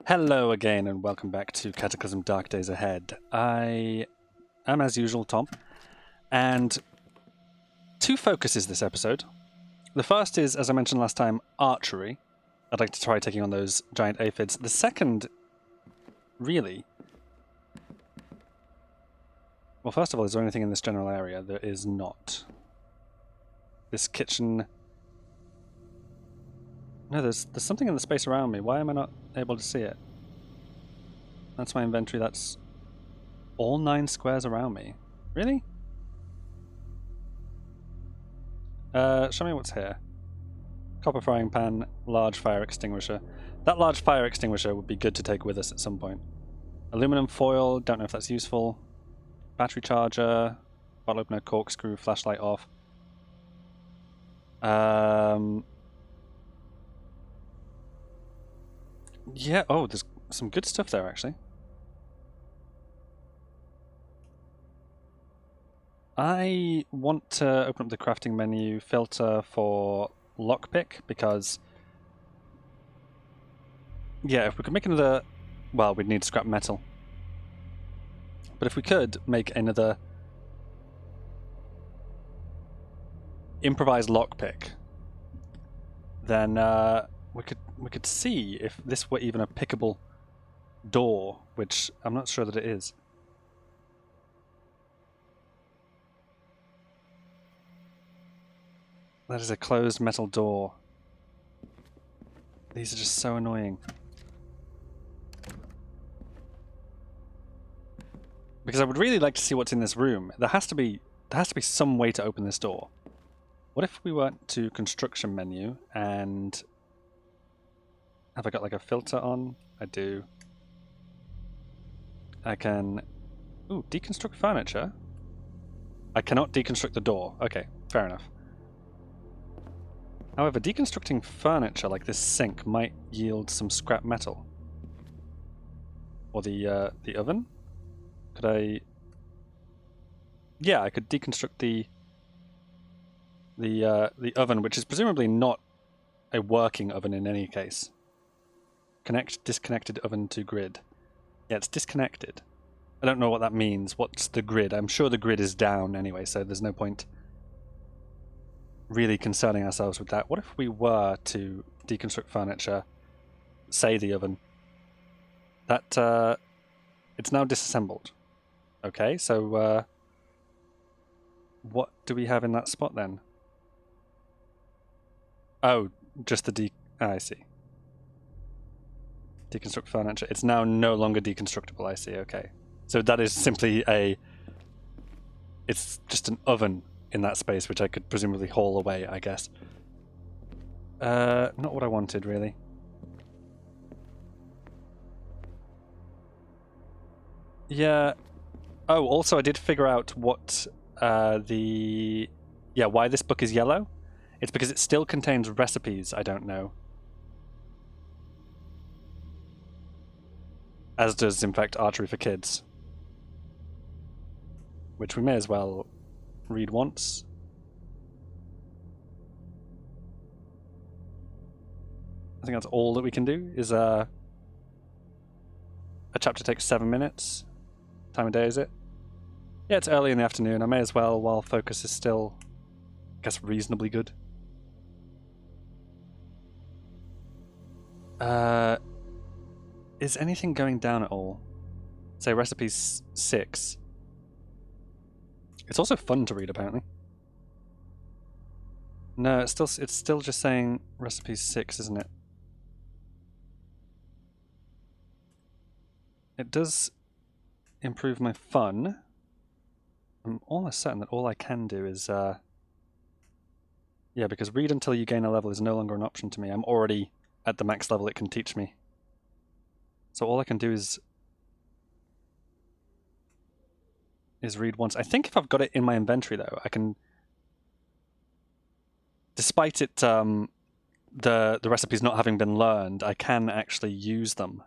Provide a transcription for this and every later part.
Hello again and welcome back to Cataclysm Dark Days Ahead. I am as usual Tom, and two focuses this episode. The first is, as I mentioned last time, archery. I'd like to try taking on those giant aphids. The second, really... Well, first of all, is there anything in this general area? There is not. This kitchen... No, there's something in the space around me. Why am I not able to see it? That's my inventory. That's all 9 squares around me. Really? Show me what's here. Copper frying pan, large fire extinguisher. That large fire extinguisher would be good to take with us at some point. Aluminum foil, don't know if that's useful. Battery charger, bottle opener, corkscrew, flashlight off. Yeah, oh, there's some good stuff there, actually. I want to open up the crafting menu, filter for lockpick, because... Yeah, if we could make another... Well, we'd need scrap metal. But if we could make another improvised lockpick, then we could see if this were even a pickable door, which I'm not sure that it is. That is a closed metal door. These are just so annoying. Because I would really like to see what's in this room. There has to be some way to open this door. What if we went to construction menu and... Have I got like a filter on? I do. I can... Ooh, deconstruct furniture? I cannot deconstruct the door. Okay, fair enough. However, deconstructing furniture like this sink might yield some scrap metal. Or the oven? Could I... Yeah, I could deconstruct the oven, which is presumably not a working oven in any case. Connect disconnected oven to grid. Yeah, it's disconnected. I don't know what that means. What's the grid? I'm sure the grid is down anyway, so there's no point really concerning ourselves with that. What if we were to deconstruct furniture, say the oven? That, it's now disassembled. Okay, so, what do we have in that spot then? Oh, just the I see. Deconstruct furniture. It's now no longer deconstructible, I see, okay. So that is simply it's just an oven in that space, which I could presumably haul away, I guess. Not what I wanted, really. Yeah. Oh, also I did figure out what why this book is yellow. It's because it still contains recipes I don't know. As does, in fact, Archery for Kids. Which we may as well read once. I think that's all that we can do, is a chapter takes 7 minutes. Time of day, is it? Yeah, it's early in the afternoon. I may as well, while focus is still, I guess, reasonably good. Is anything going down at all? Say recipe 6. It's also fun to read, apparently. No, it's still just saying recipe 6, isn't it? It does improve my fun. I'm almost certain that all I can do is yeah, because read until you gain a level is no longer an option to me. I'm already at the max level it can teach me. So all I can do is read once. I think if I've got it in my inventory, though, I can... Despite it, the recipes not having been learned, I can actually use them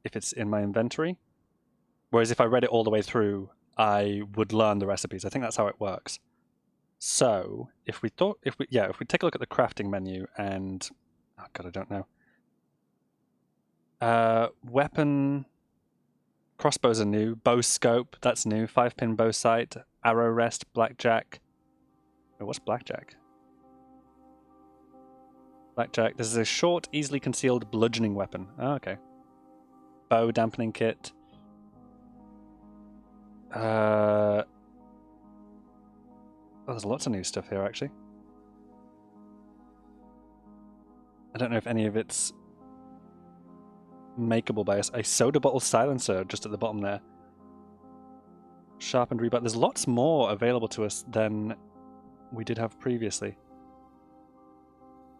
if it's in my inventory. Whereas if I read it all the way through, I would learn the recipes. I think that's how it works. So if we take a look at the crafting menu and... Oh god, I don't know. Weapon... Crossbows are new. Bow scope, that's new. 5-pin bow sight. Arrow rest, blackjack. Oh, what's blackjack? Blackjack. This is a short, easily concealed bludgeoning weapon. Oh, okay. Bow dampening kit. Oh, there's lots of new stuff here, actually. I don't know if any of it's makeable by us. A soda bottle silencer just at the bottom there. Sharpened rebar. There's lots more available to us than we did have previously.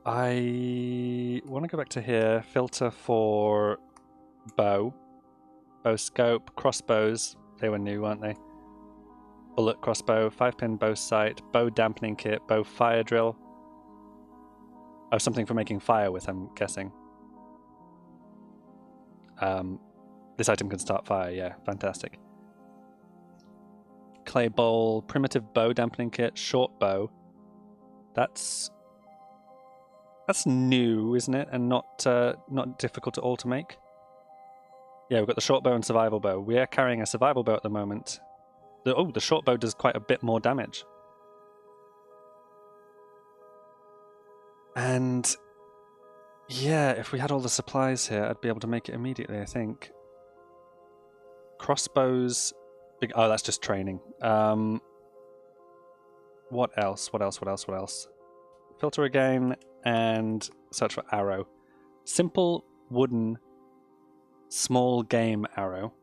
I want to go back to here. Filter for bow. Bow scope. Crossbows. They were new, weren't they? Bullet crossbow. 5-pin bow sight. Bow dampening kit. Bow fire drill. Oh, something for making fire with, I'm guessing. This item can start fire, yeah, fantastic. Clay bowl, primitive bow dampening kit, short bow. That's new, isn't it? And not difficult at all to make. Yeah, we've got the short bow and survival bow. We are carrying a survival bow at the moment. The short bow does quite a bit more damage. And yeah, if we had all the supplies here, I'd be able to make it immediately, I think. Crossbows. Oh, that's just training. What else? What else? Filter again and search for arrow. Simple wooden small game arrow.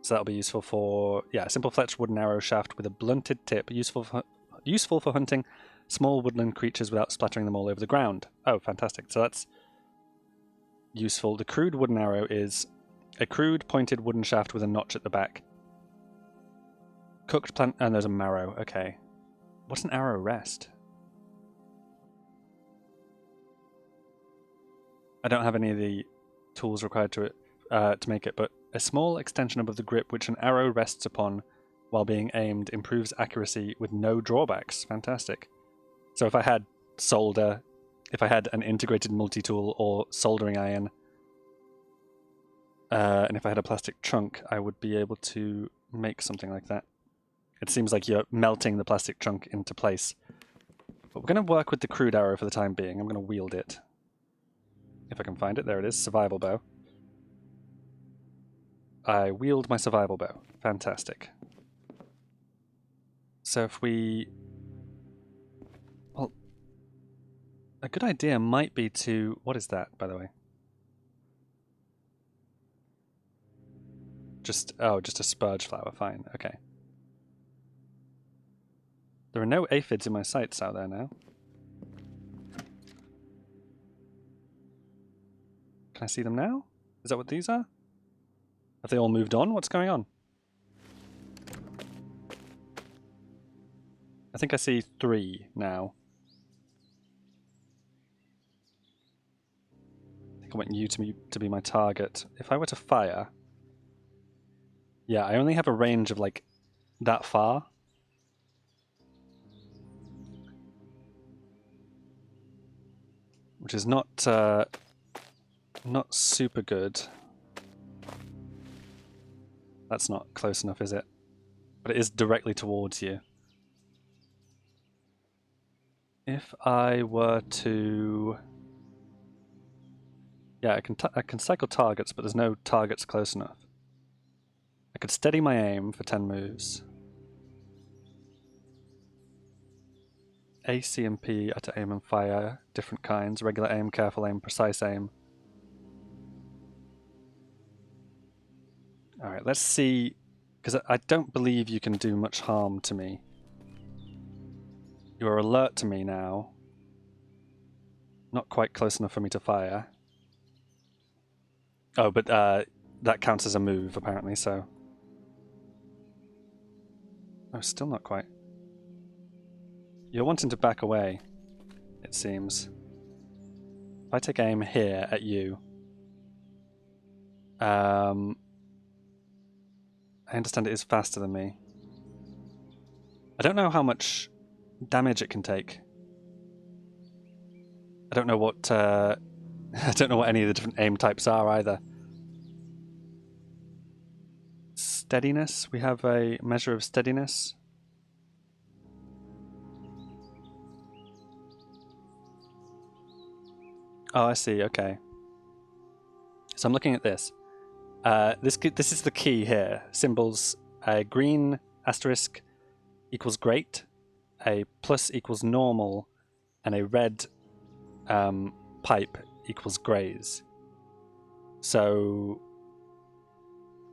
So that'll be useful for, yeah, simple fletched wooden arrow shaft with a blunted tip. Useful for hunting small woodland creatures without splattering them all over the ground. Oh, fantastic. So that's useful. The crude wooden arrow is a crude pointed wooden shaft with a notch at the back. Cooked plant... And there's a marrow. Okay. What's an arrow rest? I don't have any of the tools required to make it, but a small extension above the grip which an arrow rests upon while being aimed improves accuracy with no drawbacks. Fantastic. So if I had solder, if I had an integrated multi-tool or soldering iron, and if I had a plastic chunk, I would be able to make something like that. It seems like you're melting the plastic chunk into place. But we're going to work with the crude arrow for the time being. I'm going to wield it. If I can find it. There it is. Survival bow. I wield my survival bow. Fantastic. So if we... Well, a good idea might be to... What is that, by the way? Just a spurge flower. Fine. Okay. There are no aphids in my sights out there now. Can I see them now? Is that what these are? Have they all moved on? What's going on? I think I see 3 now. I think I want you to be my target. If I were to fire... Yeah, I only have a range of, like, that far. Which is not super good. That's not close enough, is it? But it is directly towards you. If I were to... Yeah, I can cycle targets, but there's no targets close enough. I could steady my aim for 10 moves. A, C, and P are to aim and fire, different kinds. Regular aim, careful aim, precise aim. Alright, let's see, because I don't believe you can do much harm to me. You're alert to me now. Not quite close enough for me to fire. Oh, but that counts as a move, apparently, so... Oh, still not quite. You're wanting to back away, it seems. If I take aim here at you... I understand it is faster than me. I don't know how much damage it can take. I don't know what I don't know what any of the different aim types are either. Steadiness. We have a measure of steadiness. Oh, I see. Okay. So I'm looking at this. This is the key here. Symbols. A green asterisk equals great. A plus equals normal. And a red pipe equals graze. So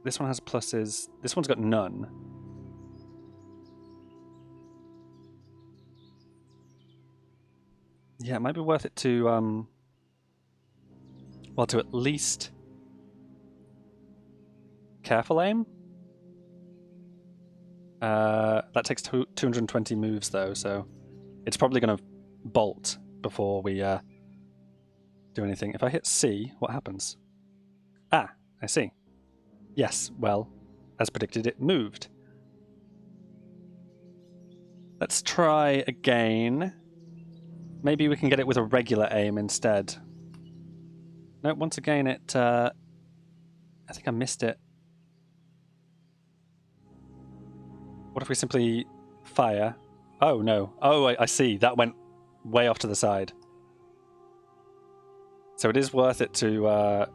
this one has pluses. This one's got none. Yeah, it might be worth it to well, to at least careful aim. That takes 220 moves though, so it's probably going to bolt before we do anything. If I hit C, what happens? Ah, I see. Yes, well, as predicted, it moved. Let's try again. Maybe we can get it with a regular aim instead. No, once again it... I think I missed it. What if we simply fire? Oh, no. Oh, I see. That went way off to the side. So it is worth it to,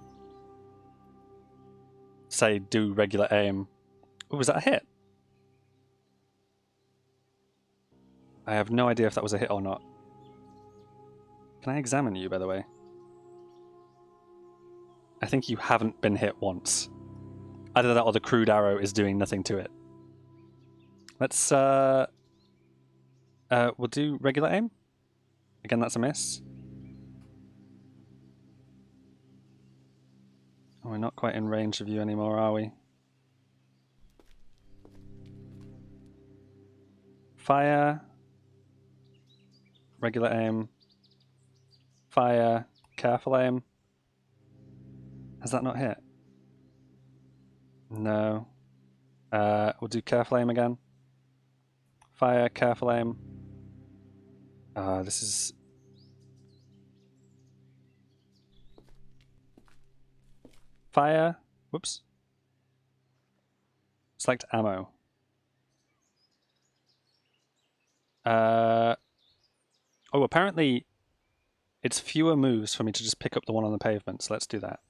say, do regular aim. Ooh, was that a hit? I have no idea if that was a hit or not. Can I examine you, by the way? I think you haven't been hit once. Either that or the crude arrow is doing nothing to it. Let's, we'll do regular aim. Again, that's a miss. Oh, we're not quite in range of you anymore, are we? Fire. Regular aim. Fire. Careful aim. Has that not hit? No. We'll do careful aim again. Fire, careful aim. This is... Fire. Whoops. Select ammo. Oh, apparently it's fewer moves for me to just pick up the one on the pavement, so let's do that.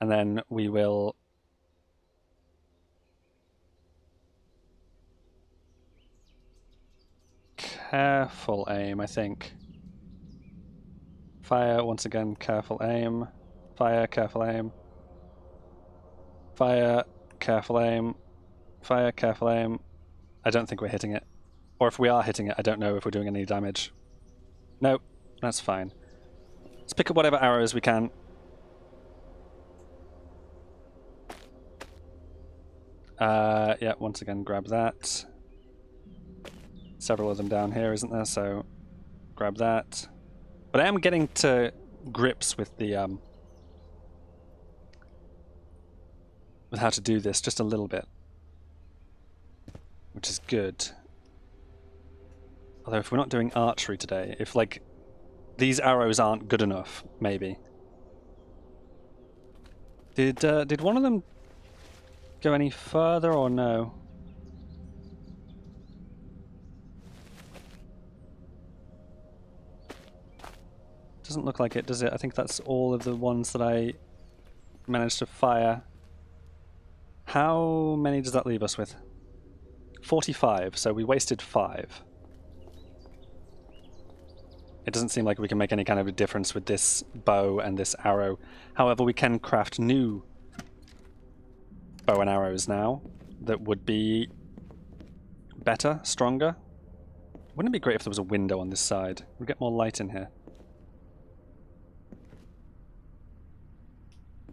And then we will... Careful aim, I think. Fire, once again, careful aim. Fire, careful aim. Fire, careful aim. Fire, careful aim. I don't think we're hitting it. Or if we are hitting it, I don't know if we're doing any damage. Nope, that's fine. Let's pick up whatever arrows we can. Yeah, once again, grab that. Several of them down here, isn't there? So, grab that. But I am getting to grips with the, with how to do this just a little bit. Which is good. Although if we're not doing archery today, if, like, these arrows aren't good enough, maybe. Did one of them go any further or no? Doesn't look like it, does it? I think that's all of the ones that I managed to fire. How many does that leave us with? 45, so we wasted 5. It doesn't seem like we can make any kind of a difference with this bow and this arrow. However, we can craft new bow and arrows now that would be better, stronger. Wouldn't it be great if there was a window on this side? We'd get more light in here.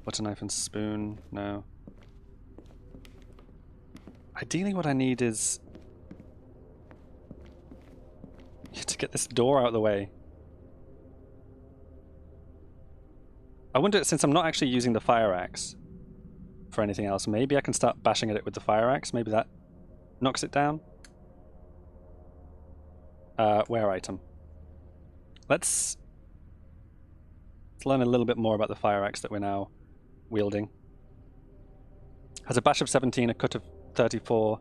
Butter knife and spoon, no. Ideally what I need is to get this door out of the way. I wonder, since I'm not actually using the fire axe for anything else, maybe I can start bashing at it with the fire axe. Maybe that knocks it down. Wear item. Let's Let's learn a little bit more about the fire axe that we're now wielding. Has a bash of 17, a cut of 34.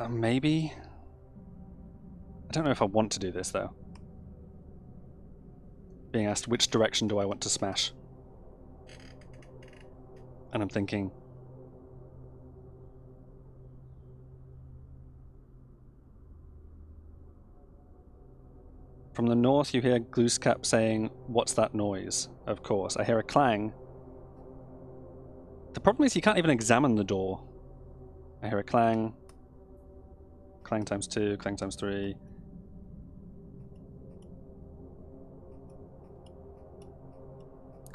Maybe? I don't know if I want to do this, though. Being asked which direction do I want to smash. And I'm thinking... From the north you hear Glooscap saying, "What's that noise?" Of course. I hear a clang. The problem is you can't even examine the door. I hear a clang. Clang times 2, clang times 3.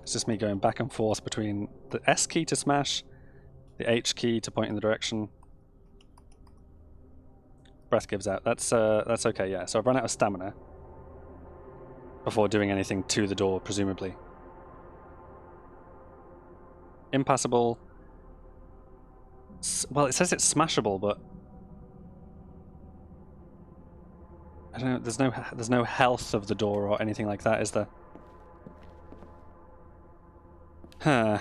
It's just me going back and forth between the S key to smash, the H key to point in the direction. Breath gives out. That's okay, yeah. So I've run out of stamina before doing anything to the door, presumably. Impassable. Well, it says it's smashable, but I don't know. There's no health of the door or anything like that, is there? Huh.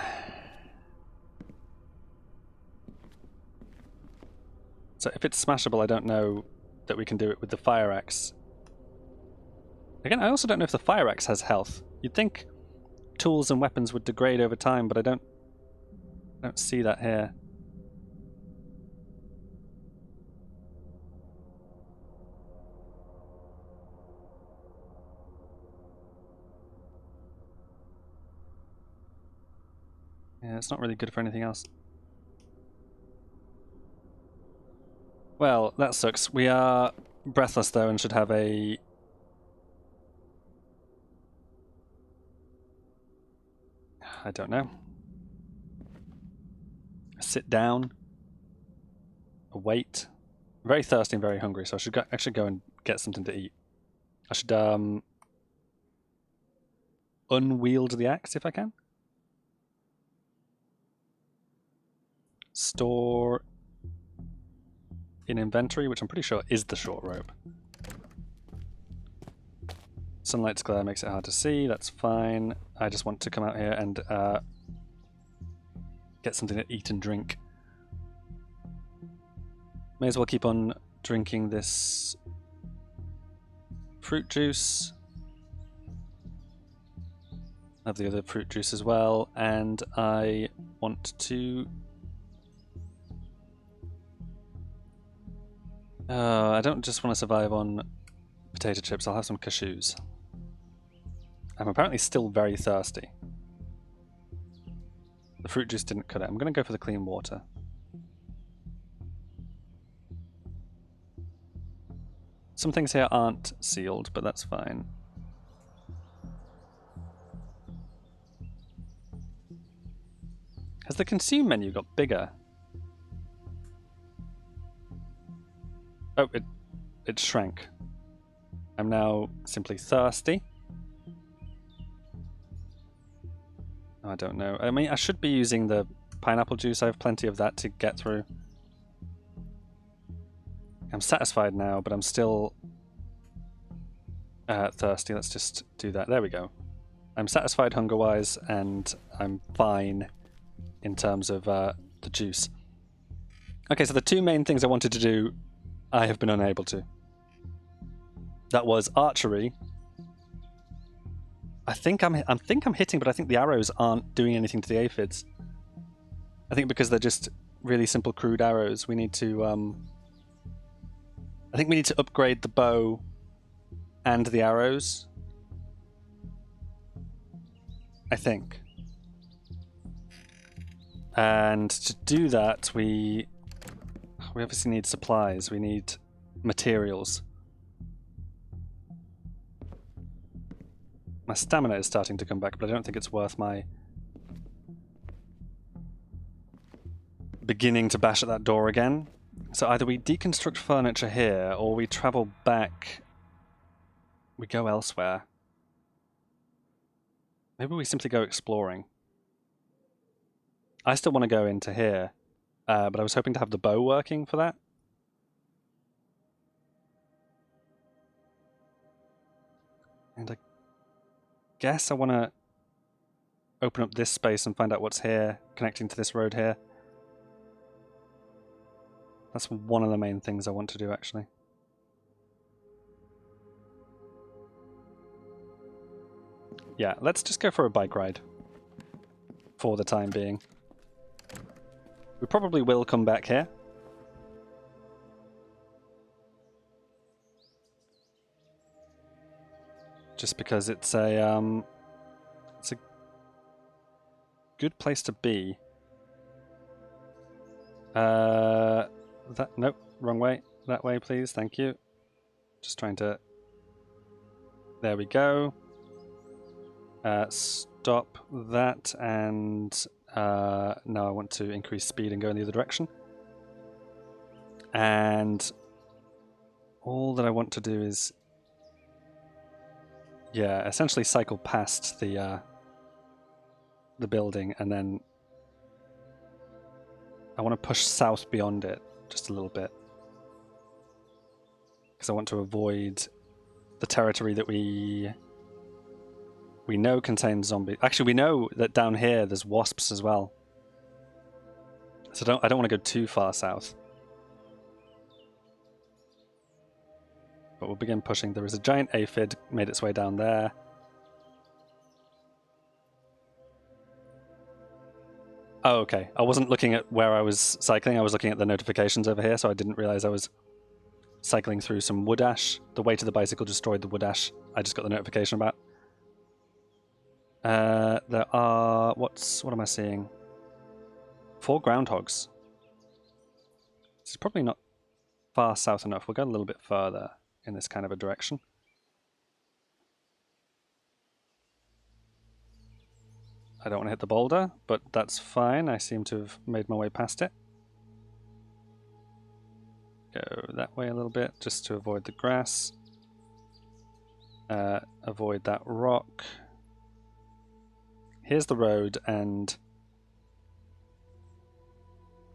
So if it's smashable, I don't know that we can do it with the fire axe. Again, I also don't know if the fire axe has health. You'd think tools and weapons would degrade over time, but I don't see that here. Yeah, it's not really good for anything else. Well, that sucks. We are breathless, though, and should have a... I don't know. Sit down. A wait. I'm very thirsty and very hungry, so I should actually go and get something to eat. I should unwield the axe if I can. Store in inventory, which I'm pretty sure is the short rope. Sunlight's glare makes it hard to see, that's fine. I just want to come out here and get something to eat and drink. May as well keep on drinking this fruit juice. Have the other fruit juice as well, and I want to... I don't just want to survive on potato chips, I'll have some cashews. I'm apparently still very thirsty. The fruit juice didn't cut it. I'm going to go for the clean water. Some things here aren't sealed, but that's fine. Has the consume menu got bigger? Oh, it shrank. I'm now simply thirsty. Oh, I don't know. I mean, I should be using the pineapple juice. I have plenty of that to get through. I'm satisfied now, but I'm still thirsty. Let's just do that. There we go. I'm satisfied hunger-wise, and I'm fine in terms of the juice. Okay, so the two main things I wanted to do, I have been unable to. That was archery. I think I'm hitting, but I think the arrows aren't doing anything to the aphids. I think because they're just really simple, crude arrows. We need to. I think we need to upgrade the bow and the arrows. I think. And to do that, we obviously need supplies. We need materials. My stamina is starting to come back, but I don't think it's worth my beginning to bash at that door again. So either we deconstruct furniture here, or we travel back. We go elsewhere. Maybe we simply go exploring. I still want to go into here, but I was hoping to have the bow working for that. And I guess I want to open up this space and find out what's here, connecting to this road here. That's one of the main things I want to do, actually. Yeah, let's just go for a bike ride. For the time being. We probably will come back here. Just because it's a good place to be. Nope, wrong way. That way, please. Thank you. Just trying to. There we go. Stop that, and now I want to increase speed and go in the other direction. And all that I want to do is, yeah, essentially cycle past the building, and then I want to push south beyond it just a little bit, because I want to avoid the territory that we know contains zombies. Actually, we know that down here there's wasps as well. So I don't want to go too far south. But we'll begin pushing. There is a giant aphid made its way down there. Oh, okay. I wasn't looking at where I was cycling. I was looking at the notifications over here, so I didn't realize I was cycling through some wood ash. The weight of the bicycle destroyed the wood ash I just got the notification about. There are... what am I seeing? 4 groundhogs. This is probably not far south enough. We'll go a little bit further in this kind of a direction. I don't want to hit the boulder, but that's fine. I seem to have made my way past it. Go that way a little bit, just to avoid the grass. Avoid that rock. Here's the road, and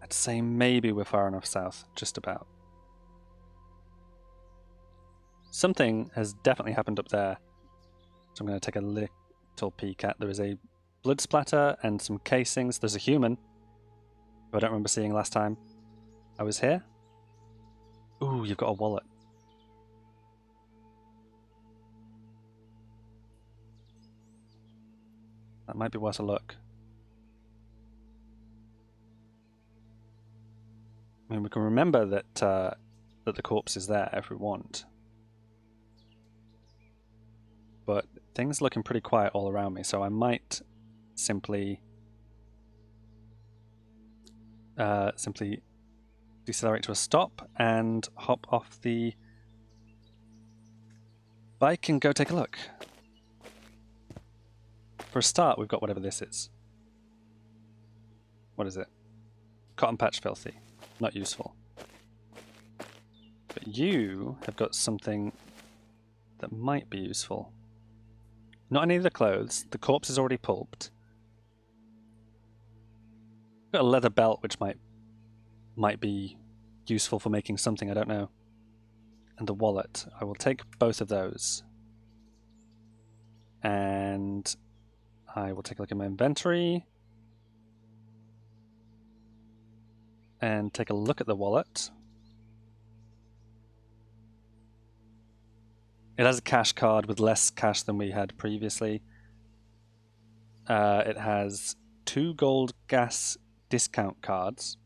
I'd say maybe we're far enough south, just about. Something has definitely happened up there, so I'm going to take a little peek at. There is a blood splatter and some casings. There's a human, who I don't remember seeing last time I was here. Ooh, you've got a wallet. That might be worth a look. I mean, we can remember that that the corpse is there if we want. But things are looking pretty quiet all around me, so I might simply decelerate to a stop and hop off the bike and go take a look. For a start, we've got whatever this is. What is it? Cotton patch filthy. Not useful. But you have got something that might be useful. Not any of the clothes. The corpse is already pulped. Got a leather belt, which might be useful for making something, I don't know. And the wallet. I will take both of those. And I will take a look at my inventory. And take a look at the wallet. It has a cash card with less cash than we had previously. It has 2 gold gas discount cards,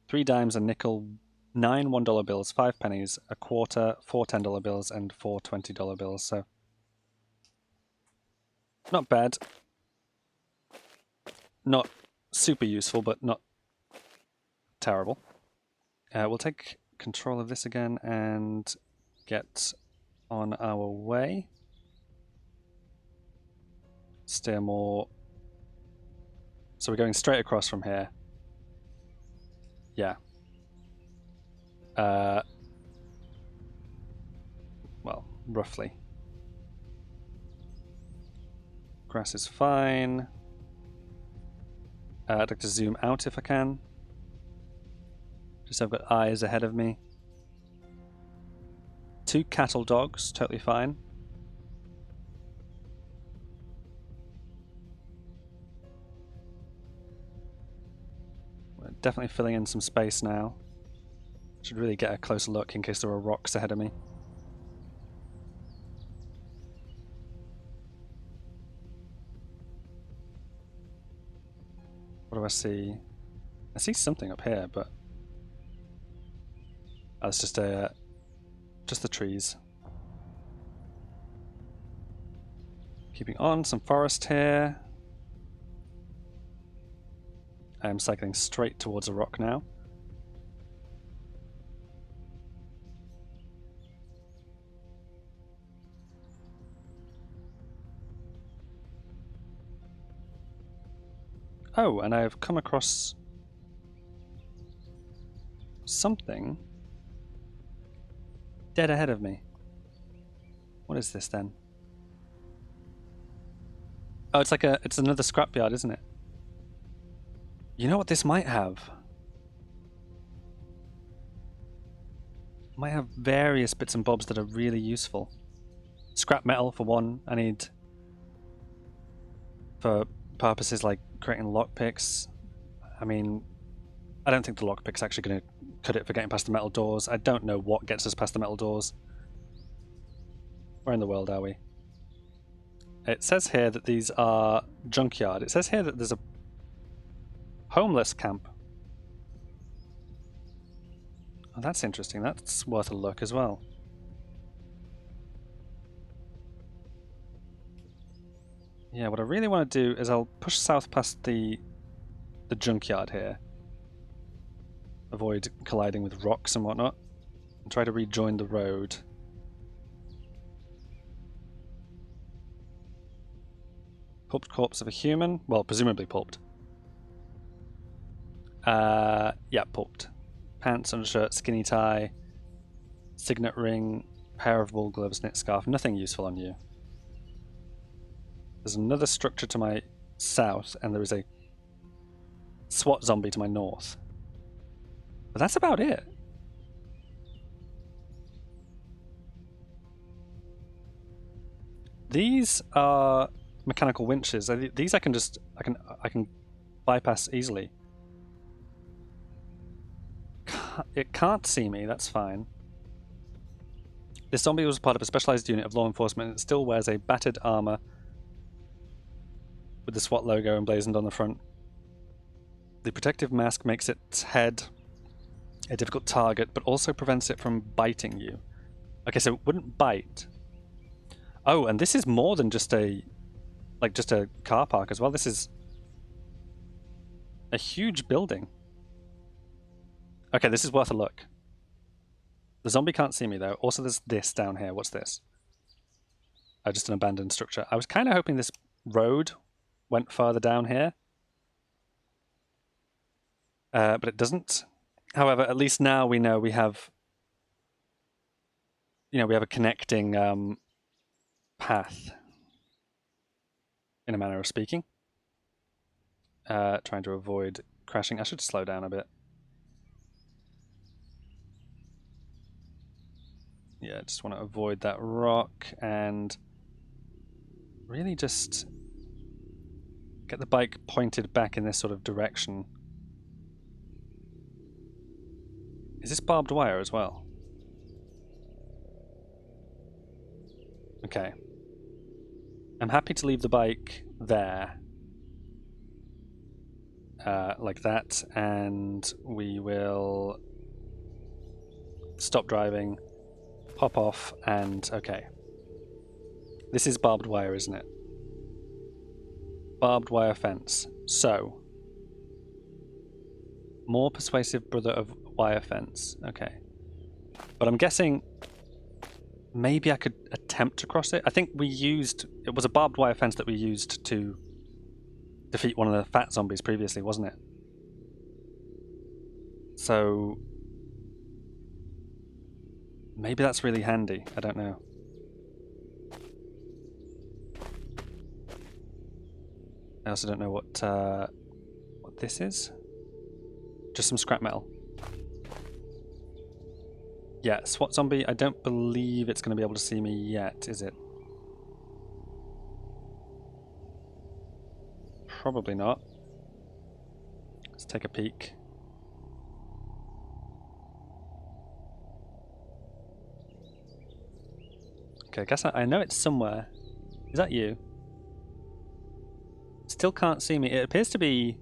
3 dimes, a nickel, 9 $1 bills, 5 pennies, a quarter, 4 $10 bills, and 4 $20 bills. So not bad. Not super useful, but not terrible. We'll take control of this again and get on our way. Steer more. So we're going straight across from here. Yeah. Well, roughly. Grass is fine. I'd like to zoom out if I can. Just so I've got eyes ahead of me. 2 cattle dogs, totally fine. definitely filling in some space now. Should really get a closer look in case there are rocks ahead of me. What do I see? I see something up here, but that's just the trees. Keeping on, some forest here. I am cycling straight towards a rock now. Oh, and I've come across something dead ahead of me. What is this then? Oh, it's another scrapyard, isn't it? You know what this might have? Might have various bits and bobs that are really useful. Scrap metal for one, I need for purposes like creating lockpicks. I mean, I don't think the lockpick's actually going to cut it for getting past the metal doors. I don't know what gets us past the metal doors. Where in the world are we? It says here that these are junkyard. It says here that there's a homeless camp. Oh, that's interesting. That's worth a look as well. Yeah, what I really want to do is I'll push south past the junkyard here. Avoid colliding with rocks and whatnot. And try to rejoin the road. Pulped corpse of a human. Well, presumably pulped. Yeah, pulped. Pants, undershirt, skinny tie, signet ring, pair of wool gloves, knit scarf. Nothing useful on you. There's another structure to my south, and there is a SWAT zombie to my north. But that's about it. These are mechanical winches. These I can bypass easily. It can't see me, that's fine. This zombie was part of a specialized unit of law enforcement and it still wears a battered armor with the SWAT logo emblazoned on the front. The protective mask makes its head a difficult target, but also prevents it from biting you. Okay, so it wouldn't bite. Oh, and this is more than just a car park as well. This is a huge building. Okay, this is worth a look. The zombie can't see me though. Also, there's this down here. What's this? Oh, just an abandoned structure. I was kind of hoping this road went further down here. But it doesn't. However, at least now we know we have, we have a connecting path, in a manner of speaking. Trying to avoid crashing. I should slow down a bit. Yeah, just want to avoid that rock and really just get the bike pointed back in this sort of direction. Is this barbed wire as well? Okay. I'm happy to leave the bike there. Like that, and we will stop driving, hop off, and okay. This is barbed wire, isn't it? Barbed wire fence. So, more persuasive brother of wire fence. Okay. But I'm guessing maybe I could attempt to cross it. I think it was a barbed wire fence that we used to defeat one of the fat zombies previously, wasn't it? So maybe that's really handy. I don't know. I also don't know what this is. Just some scrap metal. Yeah, SWAT zombie. I don't believe it's going to be able to see me yet, is it? Probably not. Let's take a peek. Okay, I guess I know it's somewhere. Is that you? Still can't see me. It appears to be...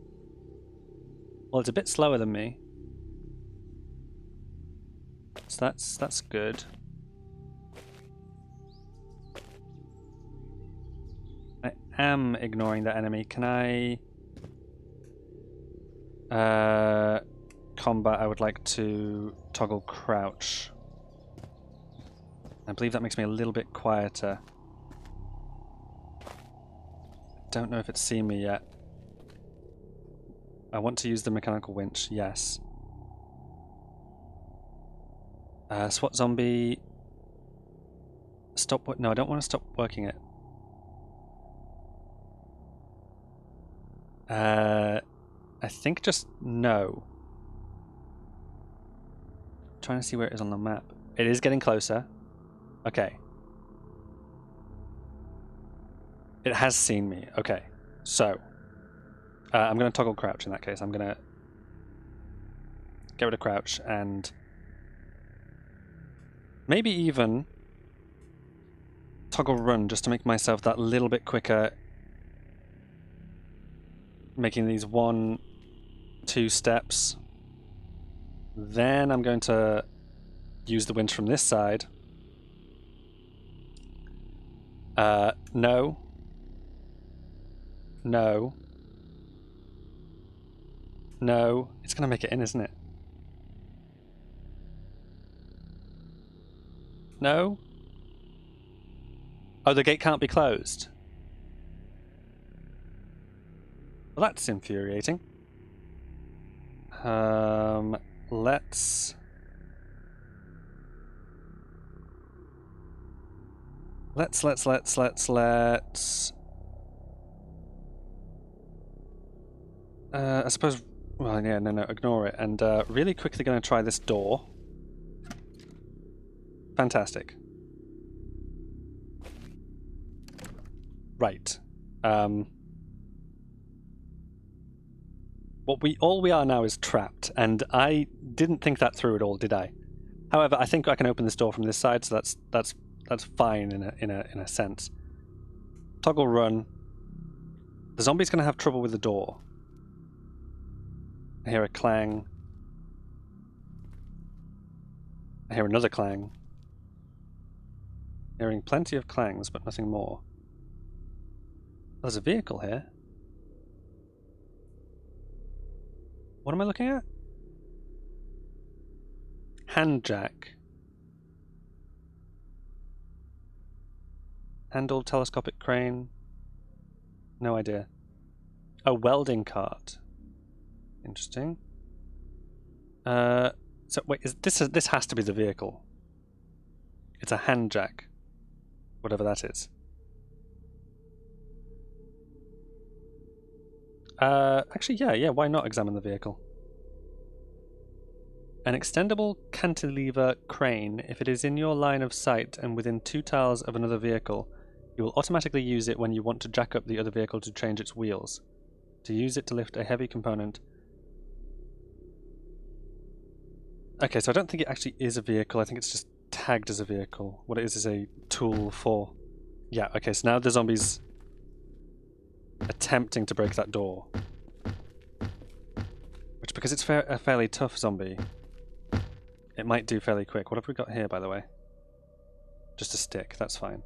Well, it's a bit slower than me. So that's good. I am ignoring that enemy. Can I... combat, I would like to toggle crouch. I believe that makes me a little bit quieter. Don't know if it's seen me yet. I want to use the mechanical winch, yes. SWAT zombie... Stop... No, I don't want to stop working it. I think just no. I'm trying to see where it is on the map. It is getting closer. Okay. It has seen me. Okay. So, I'm going to toggle crouch in that case. I'm going to get rid of crouch and maybe even toggle run just to make myself that little bit quicker, making these 1-2 steps. Then I'm going to use the winch from this side. No. No. No. It's going to make it in, isn't it? No? Oh, the gate can't be closed. Well, that's infuriating. Let's I suppose, well, yeah, no, ignore it. And really quickly going to try this door. Fantastic. Right. All we are now is trapped, and I didn't think that through at all, did I? However, I think I can open this door from this side, so that's fine in a sense. Toggle run. The zombie's going to have trouble with the door. I hear a clang. I hear another clang. Hearing plenty of clangs, but nothing more. There's a vehicle here. What am I looking at? Hand jack. Handled telescopic crane. No idea. A welding cart. Interesting. So wait, this has to be the vehicle. It's a hand jack. Whatever that is. Actually, yeah, why not examine the vehicle? An extendable cantilever crane. If it is in your line of sight and within 2 tiles of another vehicle, you will automatically use it when you want to jack up the other vehicle to change its wheels. To use it to lift a heavy component. Okay, so I don't think it actually is a vehicle. I think it's just tagged as a vehicle. What it is a tool for... Yeah, okay, so now the zombie's attempting to break that door. Which, because it's a fairly tough zombie, it might do fairly quick. What have we got here, by the way? Just a stick, that's fine.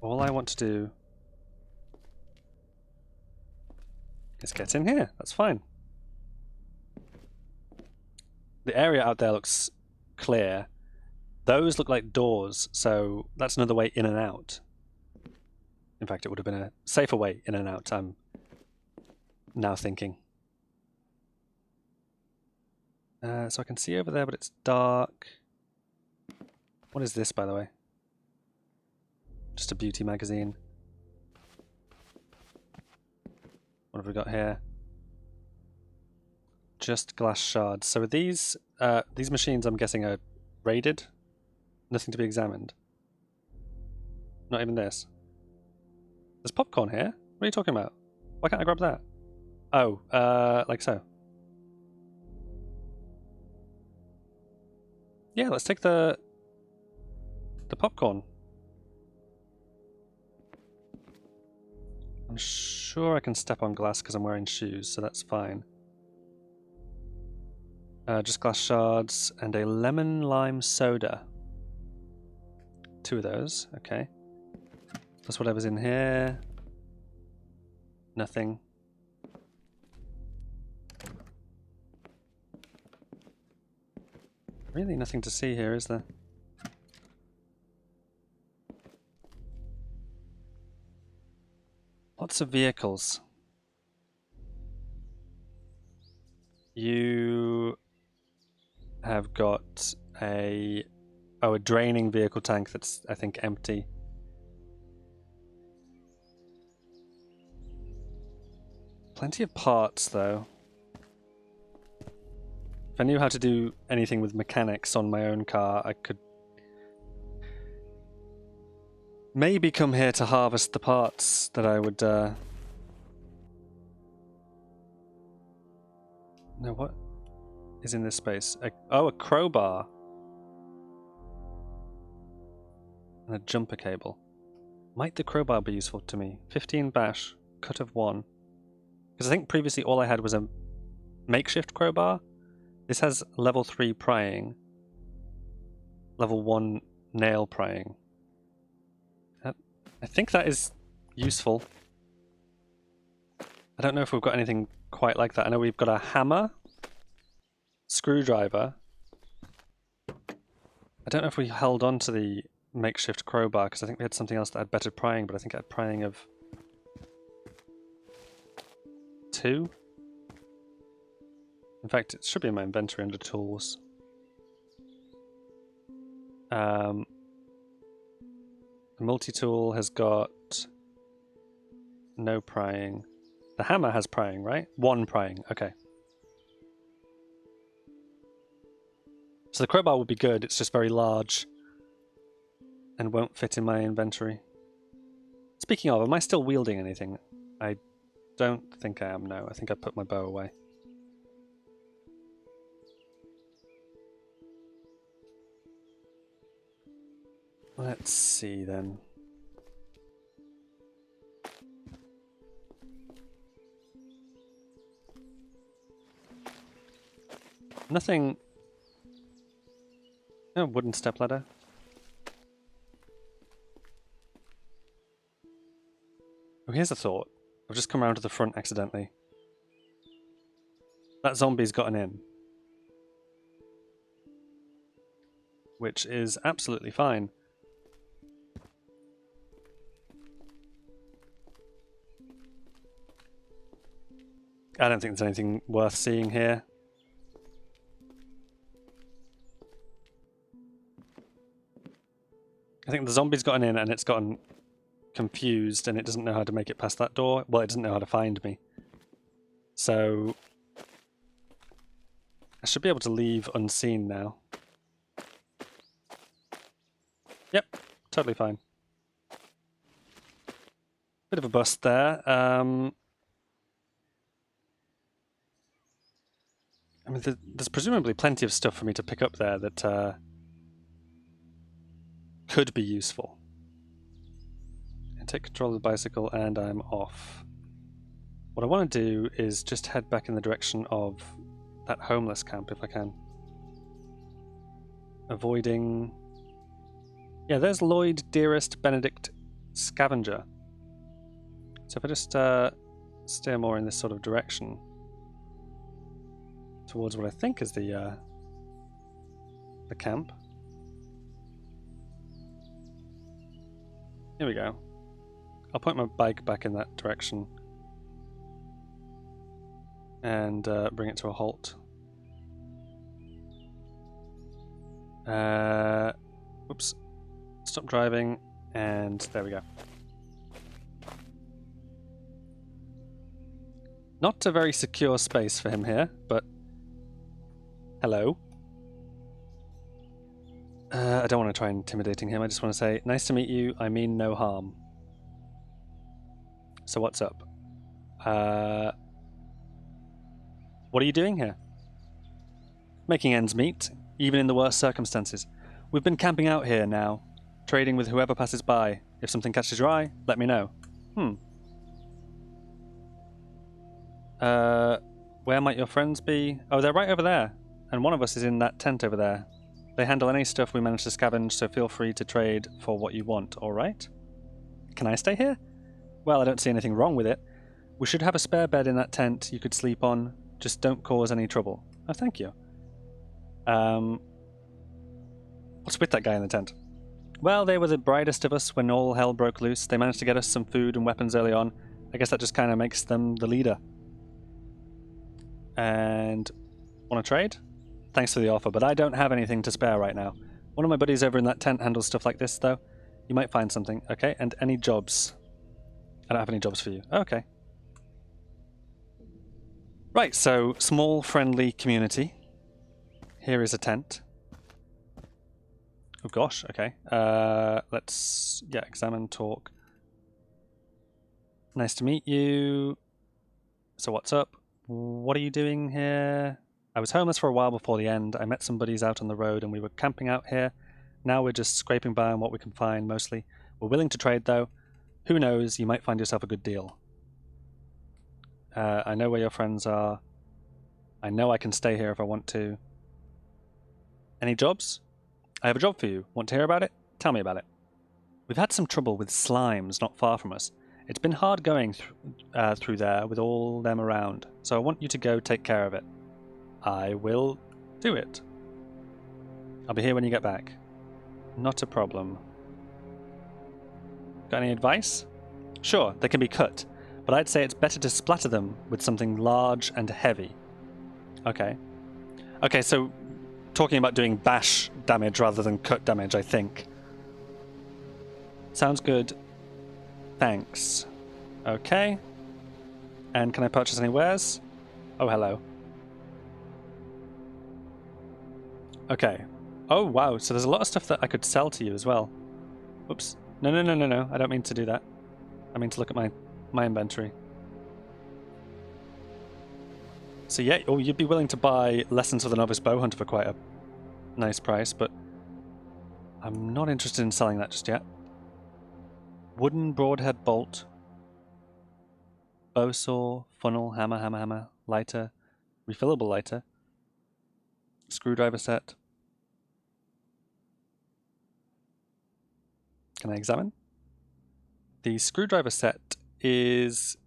All I want to do is get in here, that's fine. The area out there looks clear. Those look like doors, so that's another way in and out. In fact, it would have been a safer way in and out, I'm now thinking. So I can see over there, but it's dark. What is this, by the way? Just a beauty magazine. What have we got here? Just glass shards. So are these machines, I'm guessing, are raided? Nothing to be examined? Not even this? There's popcorn here? What are you talking about? Why can't I grab that? Oh, like so. Yeah, let's take the the popcorn. I'm sure I can step on glass because I'm wearing shoes, so that's fine. Just glass shards and a lemon lime soda. 2 of those, okay. Plus whatever's in here. Nothing. Really nothing to see here, is there? Lots of vehicles. You have got a draining vehicle tank that's, I think, empty. Plenty of parts, though. If I knew how to do anything with mechanics on my own car, I could maybe come here to harvest the parts that I would... No, what is in this space? A crowbar. And a jumper cable. Might the crowbar be useful to me? 15 bash, cut of 1. Because I think previously all I had was a makeshift crowbar. This has level 3 prying. Level 1 nail prying. I think that is useful. I don't know if we've got anything quite like that. I know we've got a hammer, screwdriver. I don't know if we held on to the makeshift crowbar because I think we had something else that had better prying, but I think it had prying of 2. In fact, it should be in my inventory under tools. The multi-tool has got no prying. The hammer has prying, right? 1 prying, okay. So the crowbar would be good, it's just very large and won't fit in my inventory. Speaking of, am I still wielding anything? I don't think I am, no. I think I put my bow away. Let's see then. Nothing. No wooden stepladder. Oh, here's a thought. I've just come around to the front accidentally. That zombie's gotten in. Which is absolutely fine. I don't think there's anything worth seeing here. I think the zombie's gotten in and it's gotten confused and it doesn't know how to make it past that door. Well, it doesn't know how to find me. So I should be able to leave unseen now. Yep, totally fine. Bit of a bust there. I mean, there's presumably plenty of stuff for me to pick up there that could be useful. And take control of the bicycle and I'm off. What I want to do is just head back in the direction of that homeless camp if I can. Avoiding... Yeah, there's Lloyd, Dearest, Benedict, Scavenger. So if I just steer more in this sort of direction towards what I think is the camp. Here we go. I'll point my bike back in that direction and bring it to a halt. Oops. Stop driving, and there we go. Not a very secure space for him here, but hello. I don't want to try intimidating him, I just want to say, nice to meet you, I mean no harm. So what's up? What are you doing here? Making ends meet, even in the worst circumstances. We've been camping out here now, trading with whoever passes by. If something catches your eye, let me know. Where might your friends be? Oh, they're right over there. And one of us is in that tent over there. They handle any stuff we manage to scavenge, so feel free to trade for what you want, alright? Can I stay here? Well, I don't see anything wrong with it. We should have a spare bed in that tent you could sleep on. Just don't cause any trouble. Oh, thank you. What's with that guy in the tent? Well, they were the brightest of us when all hell broke loose. They managed to get us some food and weapons early on. I guess that just kind of makes them the leader. And want to trade? Thanks for the offer, but I don't have anything to spare right now. One of my buddies over in that tent handles stuff like this, though. You might find something. Okay, and any jobs? I don't have any jobs for you. Okay. Right, so small, friendly community. Here is a tent. Oh gosh, okay. Let's, examine, talk. Nice to meet you. So what's up? What are you doing here? I was homeless for a while before the end. I met some buddies out on the road and we were camping out here. Now we're just scraping by on what we can find, mostly. We're willing to trade, though. Who knows, you might find yourself a good deal. I know where your friends are. I know I can stay here if I want to. Any jobs? I have a job for you. Want to hear about it? Tell me about it. We've had some trouble with slimes not far from us. It's been hard going through there with all them around, so I want you to go take care of it. I will do it. I'll be here when you get back. Not a problem. Got any advice? Sure, they can be cut, but I'd say it's better to splatter them with something large and heavy. Okay. Okay, so talking about doing bash damage rather than cut damage, I think. Sounds good. Thanks. Okay. And can I purchase any wares? Oh, hello. Okay. Oh, wow. So there's a lot of stuff that I could sell to you as well. Oops. No. I don't mean to do that. I mean to look at my inventory. So yeah, oh, you'd be willing to buy Lessons for the Novice Bow Hunter for quite a nice price, but I'm not interested in selling that just yet. Wooden broadhead bolt. Bow saw, funnel, hammer, lighter, refillable lighter. Screwdriver set. Can I examine? The screwdriver set is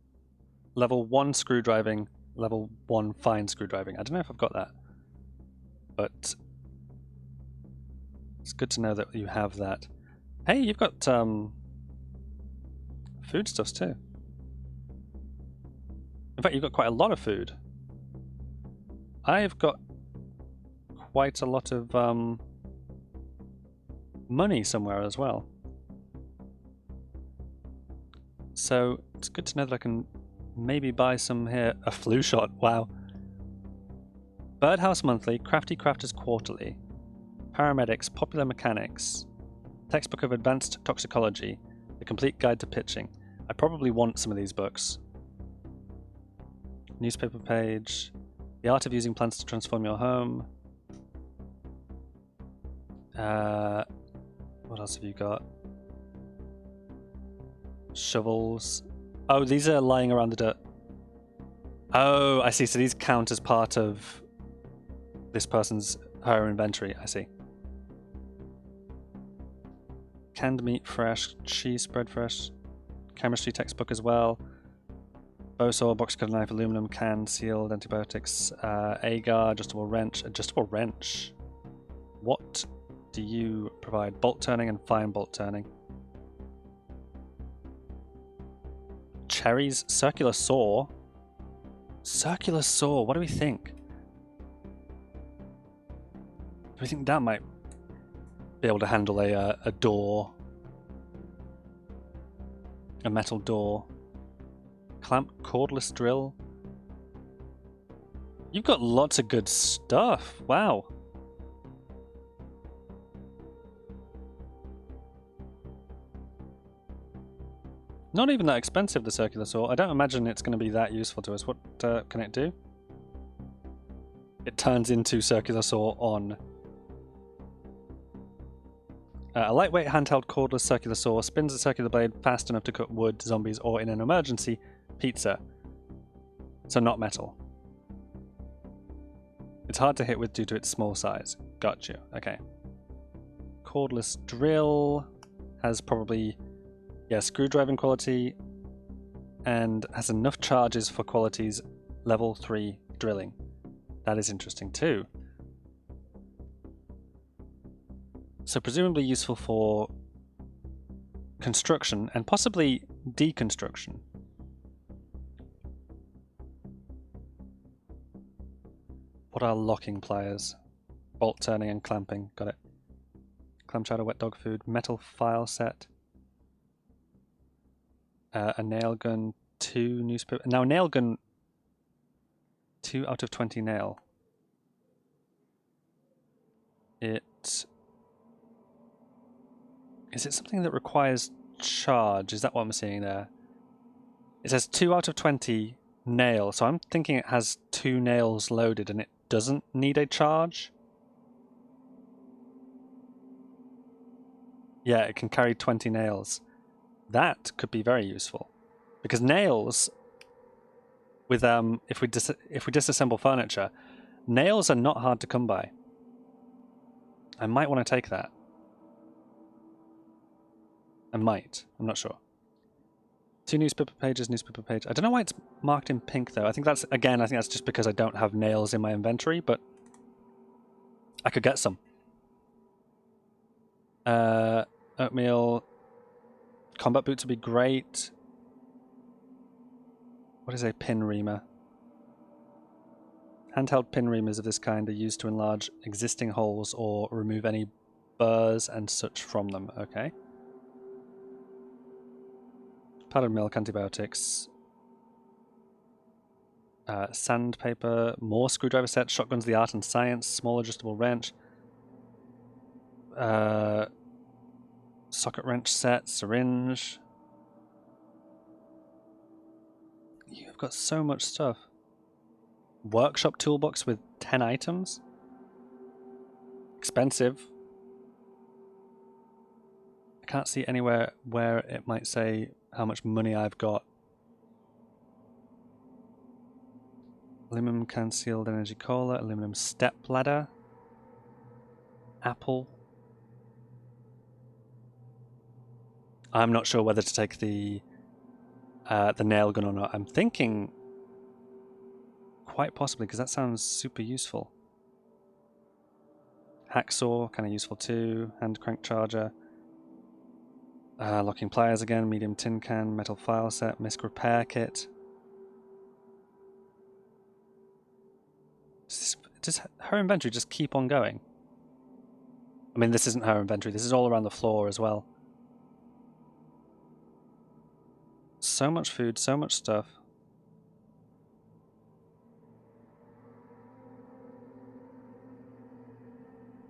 level 1 screwdriving, level 1 fine screwdriving. I don't know if I've got that, but it's good to know that you have that. Hey, you've got foodstuffs too. In fact, you've got quite a lot of food. I've got quite a lot of money somewhere as well. So it's good to know that I can maybe buy some here. A flu shot, wow. Birdhouse Monthly, Crafty Crafters Quarterly, Paramedics, Popular Mechanics, Textbook of Advanced Toxicology, The Complete Guide to Pitching. I probably want some of these books. Newspaper page, The Art of Using Plants to Transform Your Home. What else have you got? Shovels. Oh, these are lying around the dirt. Oh, I see. So these count as part of this her inventory. I see. Canned meat fresh, cheese spread fresh, chemistry textbook as well. Bow saw, box cutter knife, aluminum can, sealed, antibiotics, agar, adjustable wrench. Adjustable wrench. What do you provide? Bolt turning and fine bolt turning. Cherries, circular saw. Circular saw, what do we think? Do we think that might be able to handle a door? A metal door. Clamp, cordless drill. You've got lots of good stuff. Wow. Not even that expensive, the circular saw. I don't imagine it's going to be that useful to us. What can it do? It turns into circular saw on. A lightweight handheld cordless circular saw spins a circular blade fast enough to cut wood, zombies, or in an emergency, pizza. So not metal. It's hard to hit with due to its small size. Got you. Okay. Cordless drill has probably, yeah, screwdriving quality and has enough charges for qualities level 3 drilling. That is interesting too. So presumably useful for construction and possibly deconstruction. What are locking pliers? Bolt turning and clamping. Got it. Clam chowder, wet dog food, metal file set. A nail gun, 2 newspaper. Now nail gun, 2 out of 20 nail. Is it something that requires charge? Is that what I'm seeing there? It says 2 out of 20 nail, so I'm thinking it has 2 nails loaded and it doesn't need a charge. Yeah, it can carry 20 nails. That could be very useful. Because nails, with if we disassemble furniture, nails are not hard to come by. I might want to take that. I might. I'm not sure. 2 newspaper pages, newspaper page. I don't know why it's marked in pink though. I think that's just because I don't have nails in my inventory, but I could get some. Oatmeal. Combat boots would be great. What is a pin reamer? Handheld pin reamers of this kind are used to enlarge existing holes or remove any burrs and such from them. Okay. Powdered milk, antibiotics. Sandpaper, more screwdriver sets, shotguns, the art and science, small adjustable wrench. Socket wrench set, syringe. You've got so much stuff. Workshop toolbox with 10 items. Expensive. I can't see anywhere where it might say how much money I've got. Aluminum can sealed energy cola, aluminum step ladder. Apple. I'm not sure whether to take the nail gun or not. I'm thinking quite possibly, because that sounds super useful. Hacksaw, kind of useful too. Hand crank charger. Locking pliers again. Medium tin can. Metal file set. Misc repair kit. Does her inventory just keep on going? I mean, this isn't her inventory. This is all around the floor as well. So much food, so much stuff.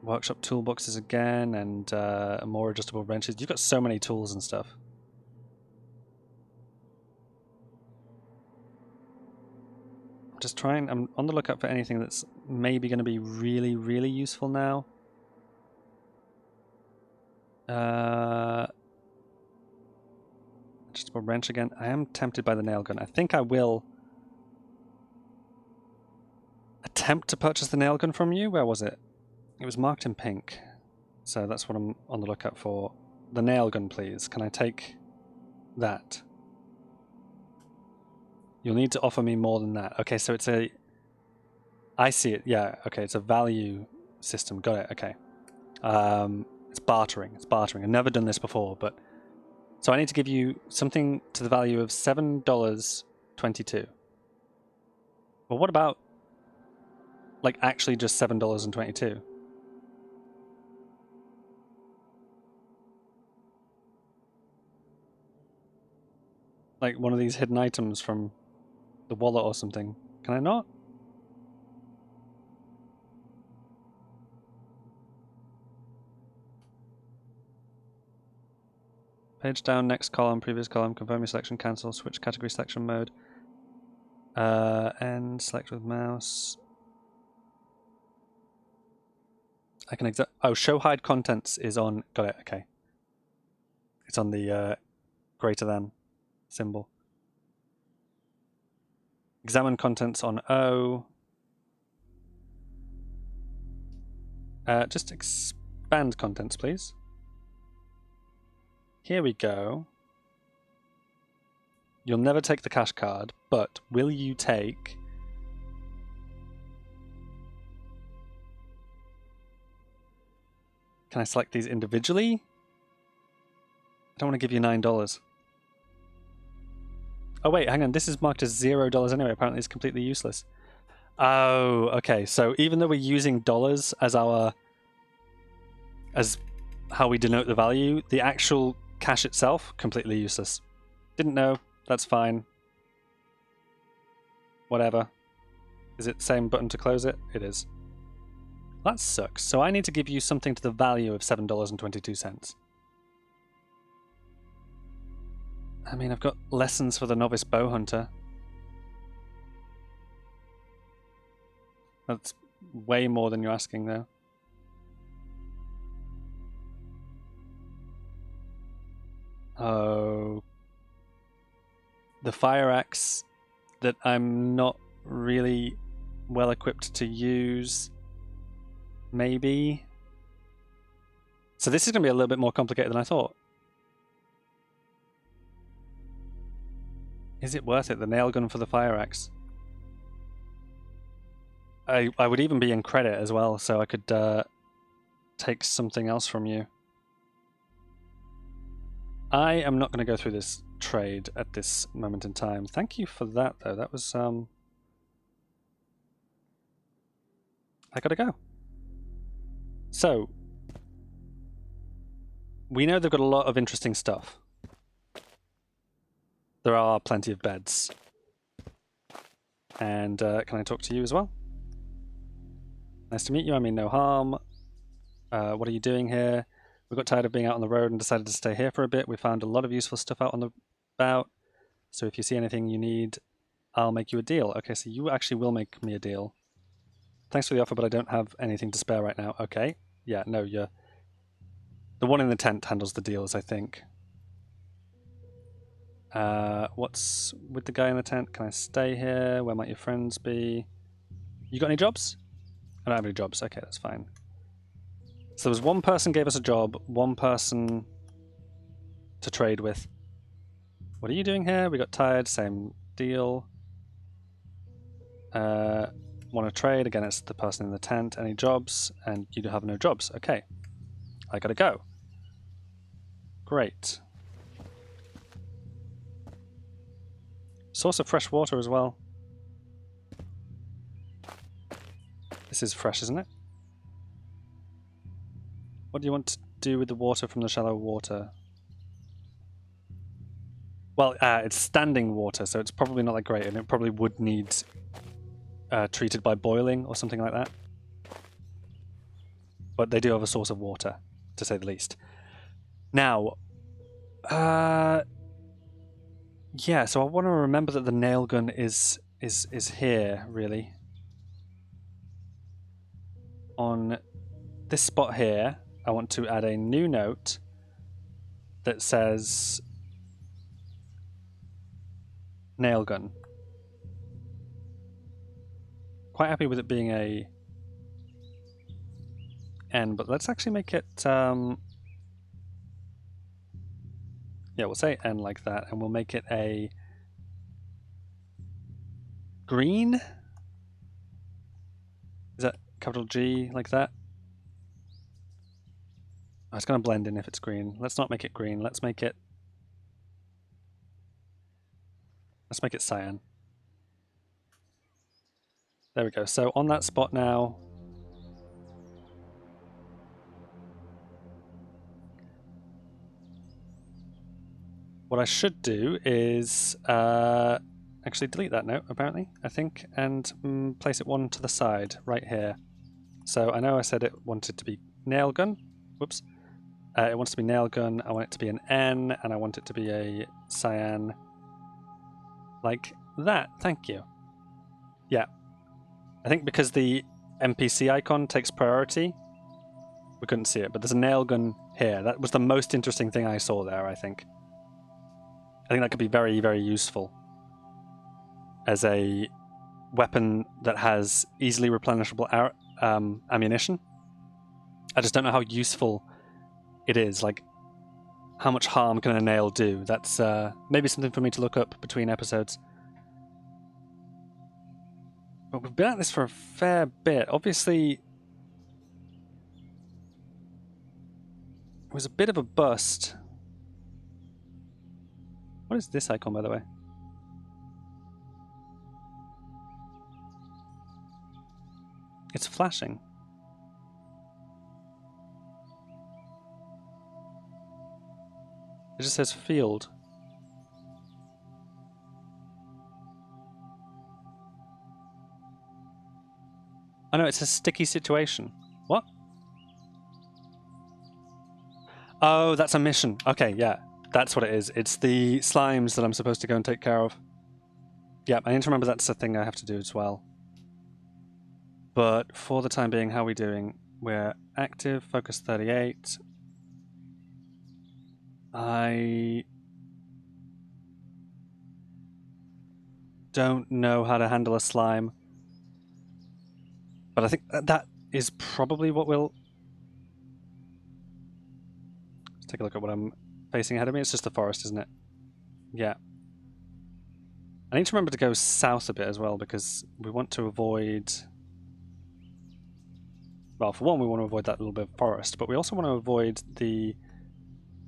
Workshop toolboxes again, and more adjustable wrenches. You've got so many tools and stuff. I'm just trying. I'm on the lookout for anything that's maybe going to be really, really useful now. Adjustable wrench again. I am tempted by the nail gun. I think I will attempt to purchase the nail gun from you. Where was it? It was marked in pink. So that's what I'm on the lookout for. The nail gun, please. Can I take that? You'll need to offer me more than that. Okay, so it's a... I see it. Yeah, okay, it's a value system. Got it, okay. It's bartering. It's bartering. I've never done this before, but... So I need to give you something to the value of $7.22. Well, what about... like, actually just $7.22? Like one of these hidden items from the wallet or something. Can I not? Page down, next column, previous column, confirm your selection, cancel, switch category selection mode. And select with mouse. I can oh, show hide contents is on. Got it. Okay. It's on the greater than symbol. Examine contents on O. Just expand contents, please. Here we go. You'll never take the cash card, but will you take... Can I select these individually? I don't want to give you $9. Oh wait, hang on, this is marked as $0 anyway. Apparently it's completely useless. Oh, okay, so even though we're using dollars as our... as how we denote the value, the actual cash itself, completely useless. Didn't know, that's fine. Whatever. Is it the same button to close it? It is. That sucks. So I need to give you something to the value of $7.22. I mean, I've got lessons for the novice bow hunter. That's way more than you're asking, though. Oh. The fire axe that I'm not really well equipped to use. Maybe. So this is going to be a little bit more complicated than I thought. Is it worth it, the nail gun for the fire axe? I would even be in credit as well, so I could take something else from you. I am not going to go through this trade at this moment in time. Thank you for that, though. That was... I gotta go. So, we know they've got a lot of interesting stuff. There are plenty of beds. And can I talk to you as well? Nice to meet you. I mean no harm. What are you doing here? We got tired of being out on the road and decided to stay here for a bit. We found a lot of useful stuff out on the about. So if you see anything you need, I'll make you a deal. Okay, so you actually will make me a deal. Thanks for the offer, but I don't have anything to spare right now. Okay. Yeah, no, you're... The one in the tent handles the deals, I think. What's with the guy in the tent? Can I stay here? Where might your friends be? You got any jobs? I don't have any jobs. Okay, that's fine. So there was one person gave us a job, one person to trade with. What are you doing here? We got tired, same deal. Want to trade? Again, it's the person in the tent. Any jobs? And you have no jobs. Okay. I gotta go. Great. Source of fresh water as well. This is fresh, isn't it? What do you want to do with the water from the shallow water? Well, it's standing water, so it's probably not that great, and it probably would need treated by boiling or something like that. But they do have a source of water, to say the least. Now, yeah, so I want to remember that the nail gun is here, really. On this spot here, I want to add a new note that says nail gun. Quite happy with it being a N, but let's actually make it yeah, we'll say N like that, and we'll make it a green. Is that capital G like that? Oh, it's going to blend in if it's green. Let's not make it green. Let's make it cyan. There we go. So on that spot now, what I should do is actually delete that note, apparently, I think, and place it one to the side, right here. So I know I said it wanted to be nail gun. Whoops. It wants to be nail gun. I want it to be an N, and I want it to be a cyan. Like that. Thank you. Yeah. I think because the NPC icon takes priority, We couldn't see it, but there's a nail gun here. That was the most interesting thing I saw there, I think. I think that could be very, very useful as a weapon that has easily replenishable ammunition. I just don't know how useful it is. Like, how much harm can a nail do? That's maybe something for me to look up between episodes. But we've been at this for a fair bit. Obviously, it was a bit of a bust. What is this icon, by the way? It's flashing. It just says field. Oh no, it's a sticky situation. What? Oh, that's a mission. Okay, yeah. That's what it is. It's the slimes that I'm supposed to go and take care of. Yeah, I need to remember that's a thing I have to do as well. But for the time being, how are we doing? We're active, focus 38. I don't know how to handle a slime. But I think that is probably what we'll... Let's take a look at what I'm facing ahead of me. It's just the forest, isn't it? Yeah. I need to remember to go south a bit as well, because we want to avoid... Well, for one, we want to avoid that little bit of forest, but we also want to avoid the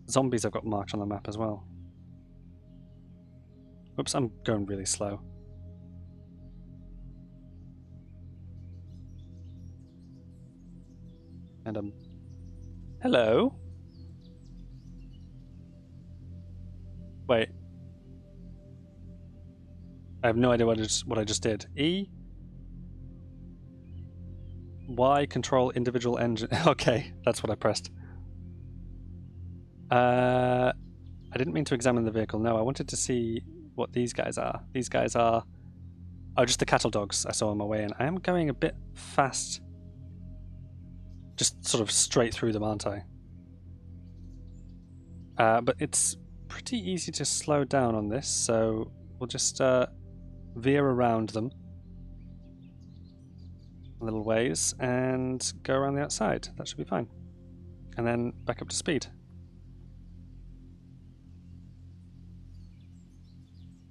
zombies I've got marked on the map as well. Oops, I'm going really slow. And hello? Wait. I have no idea what I just did. E? Y, control individual engine. Okay, that's what I pressed. I didn't mean to examine the vehicle. No, I wanted to see what these guys are. These guys are... Oh, just the cattle dogs I saw on my way in. I am going a bit fast. Just sort of straight through them, aren't I? But it's pretty easy to slow down on this, so we'll just veer around them a little ways and go around the outside. That should be fine. And then back up to speed.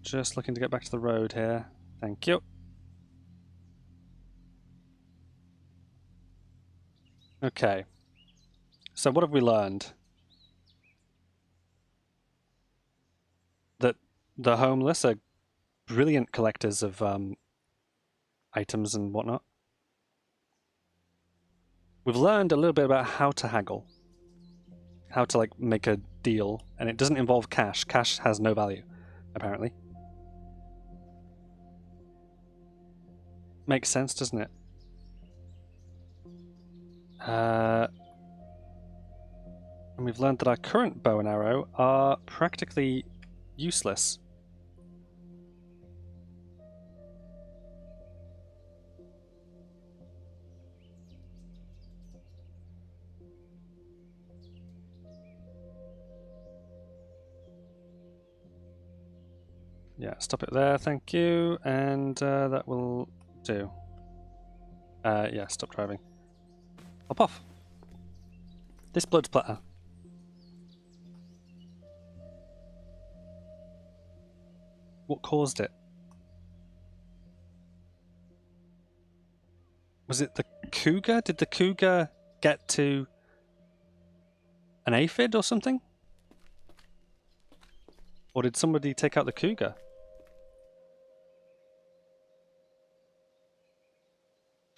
Just looking to get back to the road here. Thank you. Okay. So what have we learned? That the homeless are brilliant collectors of items and whatnot. We've learned a little bit about how to haggle. How to, like, make a deal. And it doesn't involve cash. Cash has no value, apparently. Makes sense, doesn't it? And we've learned that our current bow and arrow are practically useless. Yeah, stop it there, thank you, and that will do. Yeah, stop driving. Hop off. This blood splatter. What caused it? Was it the cougar? Did the cougar get to an aphid or something? Or did somebody take out the cougar?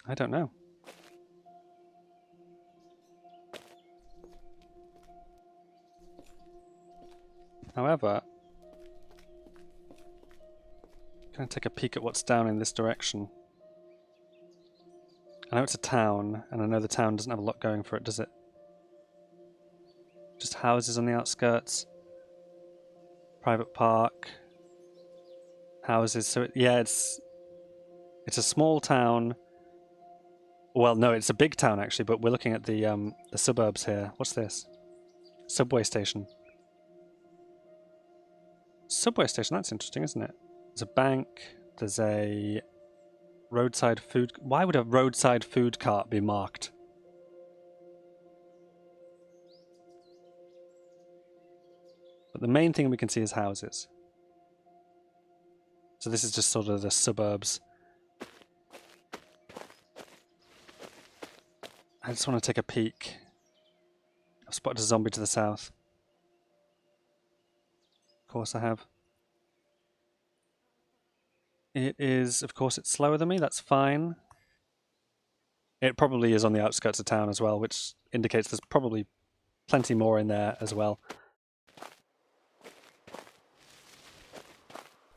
I don't know. However, I'm going to take a peek at what's down in this direction. I know it's a town, and I know the town doesn't have a lot going for it, does it? Just houses on the outskirts. Private park. Houses, so yeah, it's a small town Well, no, it's a big town actually, but we're looking at the suburbs here. What's this? Subway station. Subway station, that's interesting, isn't it? There's a bank, there's a roadside food... Why would a roadside food cart be marked? But the main thing we can see is houses. So this is just sort of the suburbs. I just want to take a peek. I've spotted a zombie to the south. Of course I have. It is, of course, it's slower than me, that's fine. It probably is on the outskirts of town as well, which indicates there's probably plenty more in there as well.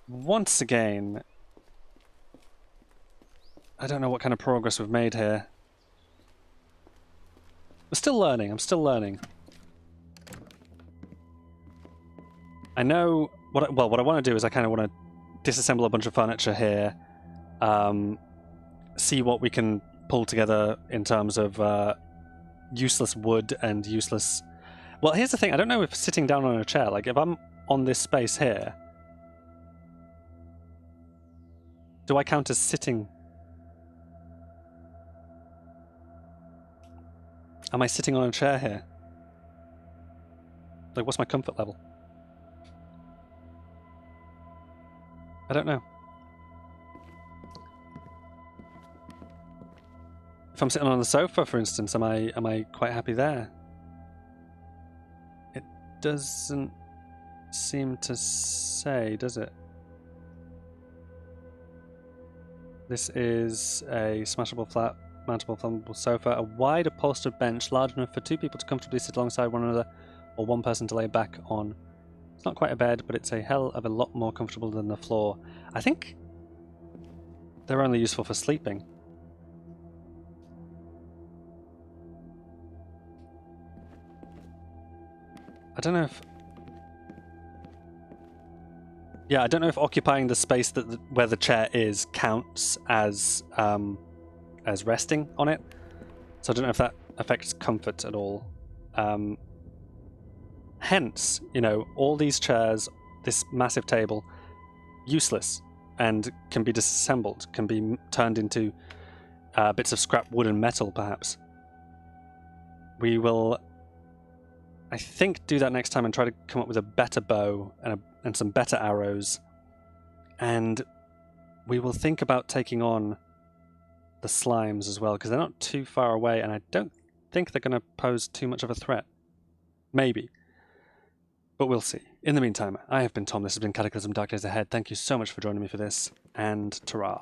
Once again, I don't know what kind of progress we've made here. We're still learning, I'm still learning. I know, what I want to do is I kind of want to disassemble a bunch of furniture here, see what we can pull together in terms of useless wood and useless... Well, here's the thing, I don't know if sitting down on a chair, like if I'm on this space here, do I count as sitting? Am I sitting on a chair here? Like, what's my comfort level? I don't know. If I'm sitting on the sofa, for instance, am I quite happy there? It doesn't seem to say, does it? This is a smashable flat, mountable, flammable sofa, a wide upholstered bench large enough for two people to comfortably sit alongside one another, or one person to lay back on. It's not quite a bed, but it's a hell of a lot more comfortable than the floor. I think they're only useful for sleeping. I don't know if... Yeah, I don't know if occupying the space that where the chair is counts as resting on it. So I don't know if that affects comfort at all. Hence, you know, all these chairs, this massive table, useless and can be disassembled, can be turned into bits of scrap wood and metal, perhaps. We will, I think, do that next time and try to come up with a better bow and some better arrows. And we will think about taking on the slimes as well, because they're not too far away, and I don't think they're going to pose too much of a threat. Maybe. But we'll see. In the meantime, I have been Tom. This has been Cataclysm Dark Days Ahead. Thank you so much for joining me for this, and ta-ra.